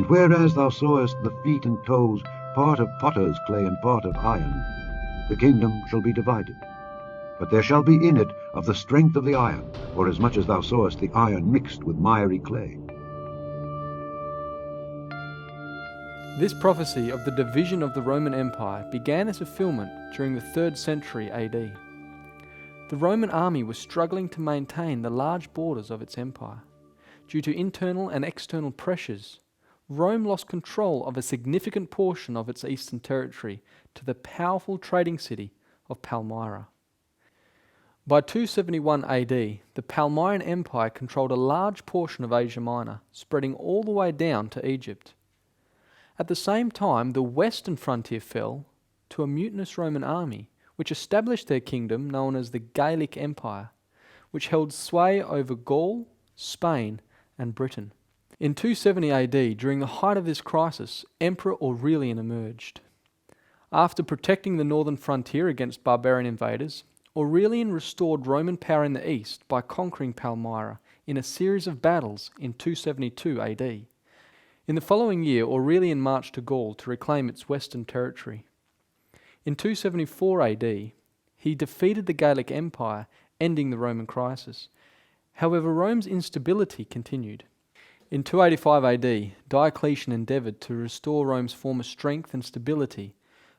And whereas thou sawest the feet and toes, part of potter's clay and part of iron, the kingdom shall be divided. But there shall be in it of the strength of the iron, forasmuch as thou sawest the iron mixed with miry clay. This prophecy of the division of the Roman Empire began its fulfillment during the 3rd century AD. The Roman army was struggling to maintain the large borders of its empire. Due to internal and external pressures, Rome lost control of a significant portion of its eastern territory to the powerful trading city of Palmyra. By 271 AD, the Palmyran Empire controlled a large portion of Asia Minor, spreading all the way down to Egypt. At the same time, the western frontier fell to a mutinous Roman army, which established their kingdom known as the Gallic Empire, which held sway over Gaul, Spain, and Britain. In 270 AD, during the height of this crisis, Emperor Aurelian emerged. After protecting the northern frontier against barbarian invaders, Aurelian restored Roman power in the east by conquering Palmyra in a series of battles in 272 AD. In the following year, Aurelian marched to Gaul to reclaim its western territory. In 274 AD, he defeated the Gallic Empire, ending the Roman crisis. However, Rome's instability continued. In 285 AD, Diocletian endeavoured to restore Rome's former strength and stability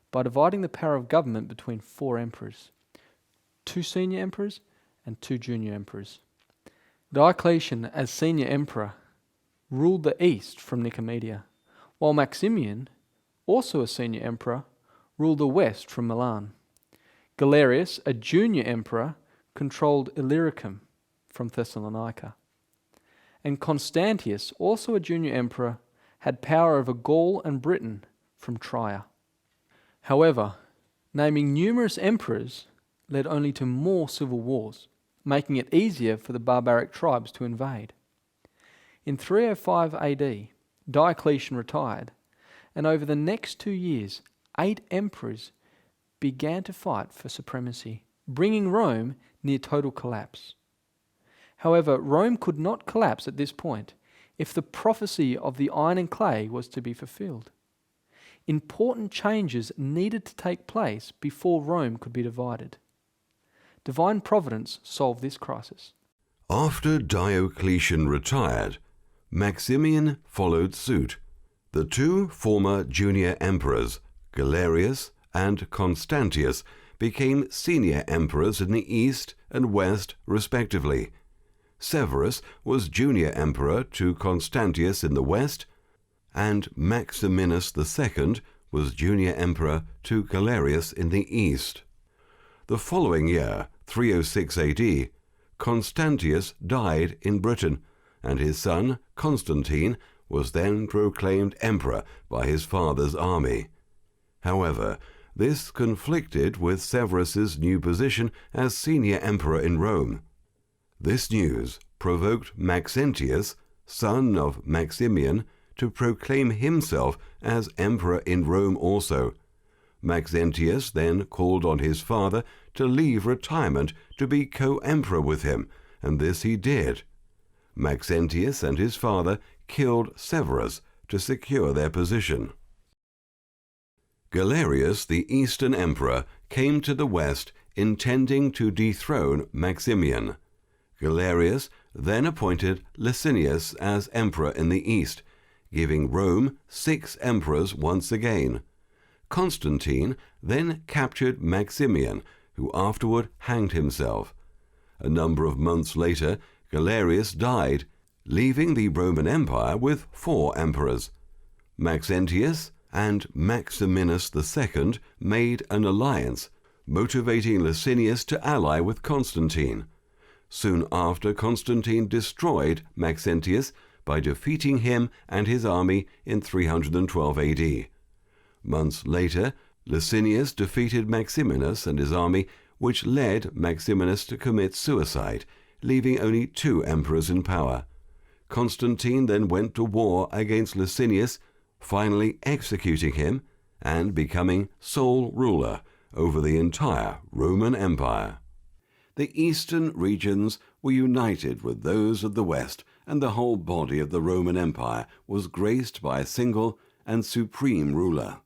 by dividing the power of government between 4 emperors, 2 senior emperors and 2 junior emperors. Diocletian, as senior emperor, ruled the east from Nicomedia, while Maximian, also a senior emperor, ruled the west from Milan. Galerius, a junior emperor, controlled Illyricum from Thessalonica. And Constantius, also a junior emperor, had power over Gaul and Britain from Trier. However, naming numerous emperors led only to more civil wars, making it easier for the barbaric tribes to invade. In 305 AD, Diocletian retired, and over the next 2 years, 8 emperors began to fight for supremacy, bringing Rome near total collapse. However, Rome could not collapse at this point if the prophecy of the iron and clay was to be fulfilled. Important changes needed to take place before Rome could be divided. Divine providence solved this crisis. After Diocletian retired, Maximian followed suit. The 2 former junior emperors, Galerius and Constantius, became senior emperors in the east and west respectively. Severus was junior emperor to Constantius in the west, and Maximinus II was junior emperor to Galerius in the east. The following year, 306 AD, Constantius died in Britain, and his son Constantine was then proclaimed emperor by his father's army. However, this conflicted with Severus's new position as senior emperor in Rome. This news provoked Maxentius, son of Maximian, to proclaim himself as emperor in Rome also. Maxentius then called on his father to leave retirement to be co-emperor with him, and this he did. Maxentius and his father killed Severus to secure their position. Galerius, the eastern emperor, came to the west intending to dethrone Maximian. Galerius then appointed Licinius as emperor in the east, giving Rome 6 emperors once again. Constantine then captured Maximian, who afterward hanged himself. A number of months later, Galerius died, leaving the Roman Empire with 4 emperors. Maxentius and Maximinus II made an alliance, motivating Licinius to ally with Constantine. Soon after, Constantine destroyed Maxentius by defeating him and his army in 312 AD. Months later, Licinius defeated Maximinus and his army, which led Maximinus to commit suicide, leaving only 2 emperors in power. Constantine then went to war against Licinius, finally executing him and becoming sole ruler over the entire Roman Empire. The eastern regions were united with those of the west and the whole body of the Roman Empire was graced by a single and supreme ruler.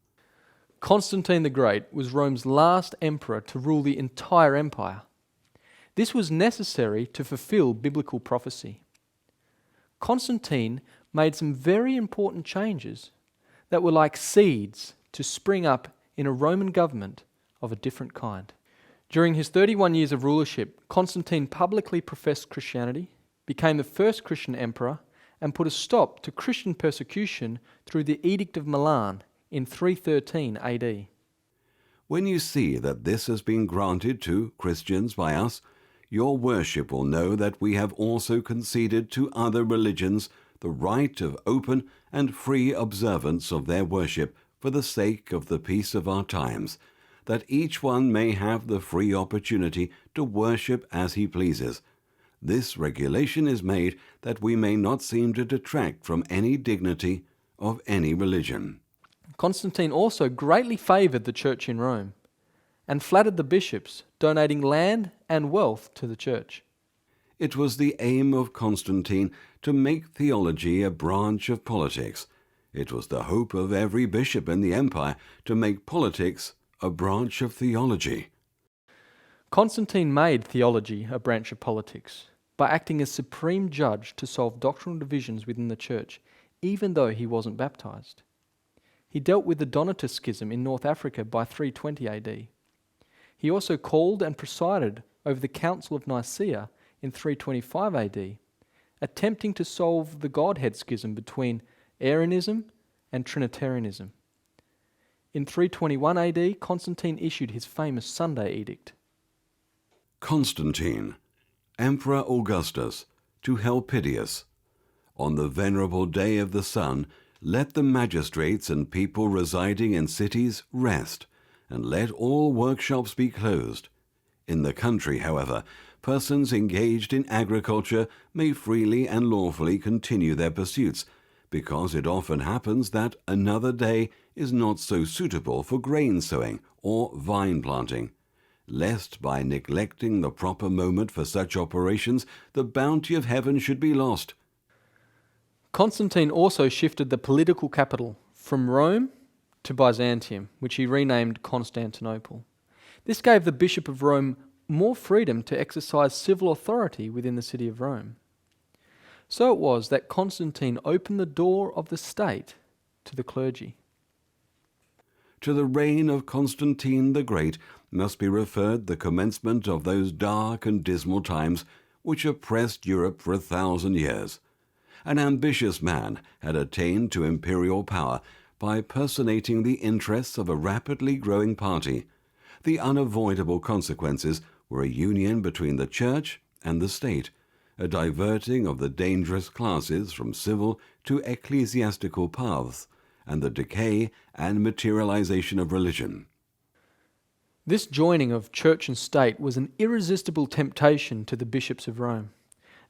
Constantine the Great was Rome's last emperor to rule the entire empire. This was necessary to fulfill biblical prophecy. Constantine made some very important changes that were like seeds to spring up in a Roman government of a different kind. During his 31 years of rulership, Constantine publicly professed Christianity, became the first Christian emperor, and put a stop to Christian persecution through the Edict of Milan in 313 AD. When you see that this has been granted to Christians by us, your worship will know that we have also conceded to other religions the right of open and free observance of their worship for the sake of the peace of our times, that each one may have the free opportunity to worship as he pleases. This regulation is made that we may not seem to detract from any dignity of any religion. Constantine also greatly favoured the church in Rome and flattered the bishops, donating land and wealth to the church. It was the aim of Constantine to make theology a branch of politics. It was the hope of every bishop in the empire to make politics a branch of theology. Constantine made theology a branch of politics by acting as supreme judge to solve doctrinal divisions within the church, even though he wasn't baptized. He dealt with the Donatist schism in North Africa by 320 AD. He also called and presided over the Council of Nicaea in 325 AD, attempting to solve the Godhead schism between Arianism and Trinitarianism. In 321 AD, Constantine issued his famous Sunday Edict. Constantine, Emperor Augustus, to Helpidius. On the venerable day of the sun, let the magistrates and people residing in cities rest, and let all workshops be closed. In the country, however, persons engaged in agriculture may freely and lawfully continue their pursuits, because it often happens that another day is not so suitable for grain sowing or vine planting, lest by neglecting the proper moment for such operations the bounty of heaven should be lost. Constantine also shifted the political capital from Rome to Byzantium, which he renamed Constantinople. This gave the Bishop of Rome more freedom to exercise civil authority within the city of Rome. So it was that Constantine opened the door of the state to the clergy. To the reign of Constantine the Great must be referred the commencement of those dark and dismal times which oppressed Europe for 1,000 years. An ambitious man had attained to imperial power by personating the interests of a rapidly growing party. The unavoidable consequences were a union between the church and the state, a diverting of the dangerous classes from civil to ecclesiastical paths, and the decay and materialization of religion. This joining of church and state was an irresistible temptation to the bishops of Rome.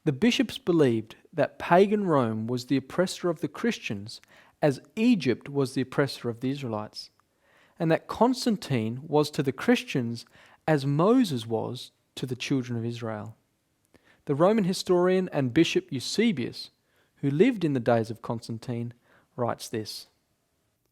The bishops believed that pagan Rome was the oppressor of the Christians, as Egypt was the oppressor of the Israelites, and that Constantine was to the Christians as Moses was to the children of Israel. The Roman historian and bishop Eusebius, who lived in the days of Constantine, writes this: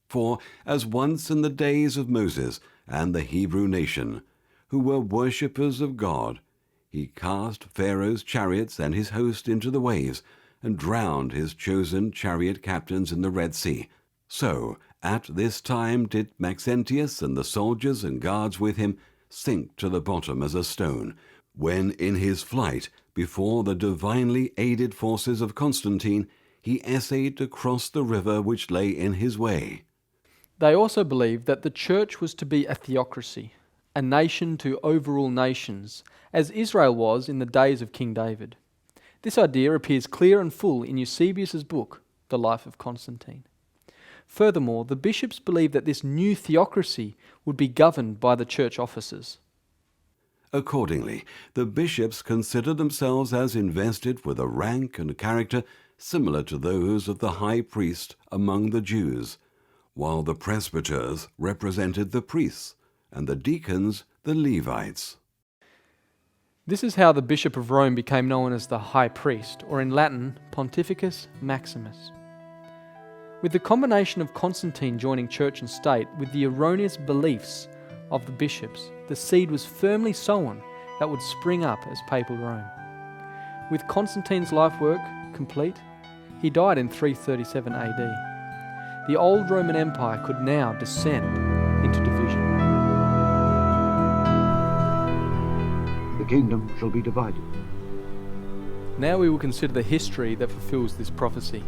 For as once in the days of Moses and the Hebrew nation, who were worshippers of God, he cast Pharaoh's chariots and his host into the waves, and drowned his chosen chariot captains in the Red Sea. So at this time did Maxentius and the soldiers and guards with him sink to the bottom as a stone, when in his flight before the divinely aided forces of Constantine he essayed to cross the river which lay in his way. They also believed that the church was to be a theocracy, a nation to overrule nations, as Israel was in the days of King David. This idea appears clear and full in Eusebius's book, The Life of Constantine. Furthermore, the bishops believed that this new theocracy would be governed by the church officers. Accordingly, the bishops considered themselves as invested with a rank and character similar to those of the high priest among the Jews, while the presbyters represented the priests and the deacons the Levites. This is how the Bishop of Rome became known as the High Priest, or in Latin, Pontificus Maximus. With the combination of Constantine joining church and state with the erroneous beliefs of the bishops, the seed was firmly sown that would spring up as Papal Rome. With Constantine's life work complete, he died in 337 AD. The old Roman Empire could now descend into division. The kingdom shall be divided. Now we will consider the history that fulfills this prophecy.